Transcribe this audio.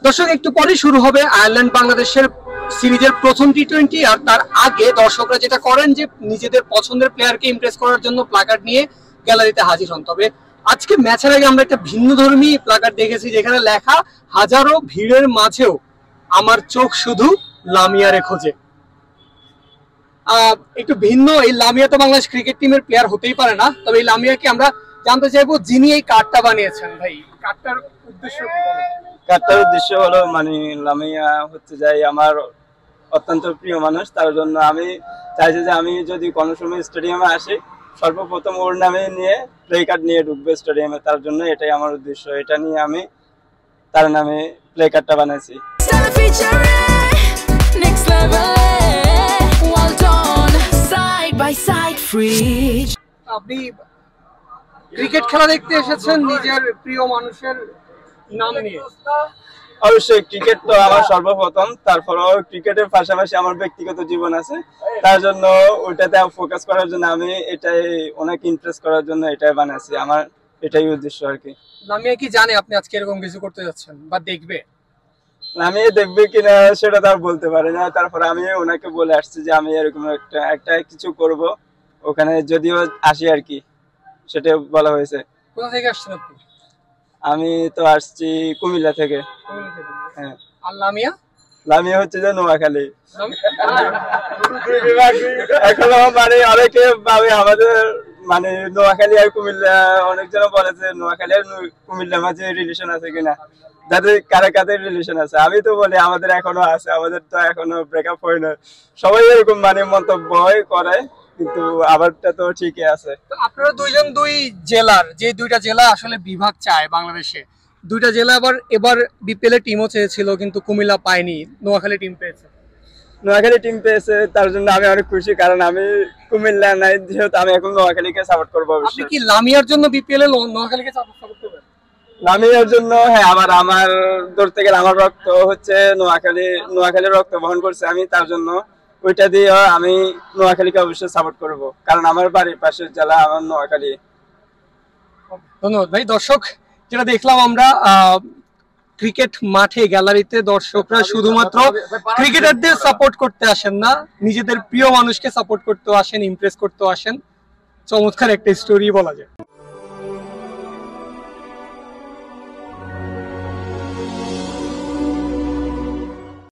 দর্শক একটু পরে শুরু হবে আয়ারল্যান্ড বাংলাদেশের সিরিজের প্রথম টি20। আর তার আগে দর্শকরা যেটা করেন যে নিজেদের পছন্দের প্লেয়ারকে ইমপ্রেস করার জন্য প্লাকার্ড নিয়ে গ্যালারিতে হাজির হন। তবে আজকে ম্যাচের আগে আমরা একটা ভিন্নধর্মী প্লাকার্ড দেখেছি যেখানে লেখা হাজারো ভিড়ের মাঝেও আমার চোখ শুধু লামিয়ারে খোঁজে। একটু ভিন্ন, এই লামিয়া তো বাংলাদেশ ক্রিকেট টিমের প্লেয়ার হতেই পারে না। তবে এই লামিয়াকে আমরা জানতে চাইবো যিনি এই কার্ডটা বানিয়েছেন। ভাই, কার্ডটার উদ্দেশ্য কি? কার্ডটার উদ্দেশ্য হলো লামিয়া হচ্ছে যাই আমার অত্যন্ত প্রিয় মানুষ, তার জন্য আমি চাইছি যে আমি যদি কোনো সময় স্টেডিয়ামে আসি সর্বপ্রথম ওর নামে নিয়ে প্লে কার্ড নিয়ে ঢুকবে স্টেডিয়ামে। তার জন্য এটাই আমার উদ্দেশ্য, এটা নিয়ে আমি তার নামে প্লে কার্ডটা বানাইছি। আপনি ক্রিকেট খেলা দেখতে এসেছেন নিজের প্রিয় মানুষের নাম নিয়ে? অবশ্যই, ক্রিকেট তো আমার সর্বপ্রথম, তারপরেও ক্রিকেটের পাশাপাশি আমার ব্যক্তিগত জীবন আছে, তার জন্য ওইটাতে ফোকাস করার জন্য আমি এটাই ওনাকে ইমপ্রেস করার জন্য এটাই বানাইছি। আমার এটাই উদ্দেশ্য আর কি। লামিয়া কি জানে আপনি আজকে এরকম কিছু করতে যাচ্ছেন বা দেখবে? আমি দেখবে কিনা সেটা তার বলতে পারি না, তারপর আমি ওনাকে বলে আসছি যে আমি এরকম একটা কিছু করব, ওখানে যদিও আসি আর কি, সেটা বলা হয়েছে। কোথা থেকে আসছেন আপনি? আমি তো আসছি কুমিল্লা থেকে। হ্যাঁ। আর লামিয়া? লামিয়া হচ্ছে যে নোয়াখালী। এখনো মানে অনেকে ভাবে আমাদের মানে নোয়াখালী আর কুমিল্লা, অনেকজন বলে যে নোয়াখালী আর কুমিল্লার মাঝে রিলেশন আছে কিনা, যাদের কারা কাদের রিলেশন আছে। আমি তো বলি আমাদের এখনো আছে, আমাদের তো এখনো ব্রেকআপ হয় না। সবাই এরকম মানে মন্তব্য করে, কিন্তু আবারটা তো ঠিকই আছে। আপনারা দুইজন দুই জেলার, যে দুইটা জেলা আসলে বিভাগ চায় বাংলাদেশে, দুইটা জেলা আবার এবার বিপিএল এর টিমও চেয়েছিল কিন্তু কুমিল্লা পায়নি, নোয়াখালী টিম পেয়েছে। নোয়াখালী টিম পেয়েছে, তার জন্য আমি অনেক খুশি, কারণ আমি কুমিল্লা নাই যেহেতু আমি এখন নোয়াখালীকে সাপোর্ট করবো। আপনি কি লামিয়ার জন্য বিপিএল এ নোয়াখালীকে সাপোর্ট করবেন? লামিয়ার জন্য হ্যাঁ, আমার ধরতে গেলে আমার রক্ত হচ্ছে নোয়াখালীর রক্ত বহন করছে আমি, তার জন্য ওইটা দিয়ে আমি নোয়াখালীকে অবশ্যই সাপোর্ট করব, কারণ আমার বাড়ির পাশের জেলা আমার নোয়াখালী। ধন্যবাদ ভাই। দর্শক, যেটা দেখলাম আমরা ক্রিকেট মাঠে গ্যালারিতে দর্শকরা শুধুমাত্র ক্রিকেটারদের সাপোর্ট করতে আসেন না, নিজেদের প্রিয় মানুষকে সাপোর্ট করতেও আসেন, ইমপ্রেস করতেও আসেন। চমৎকার একটা স্টোরি বলা যায়।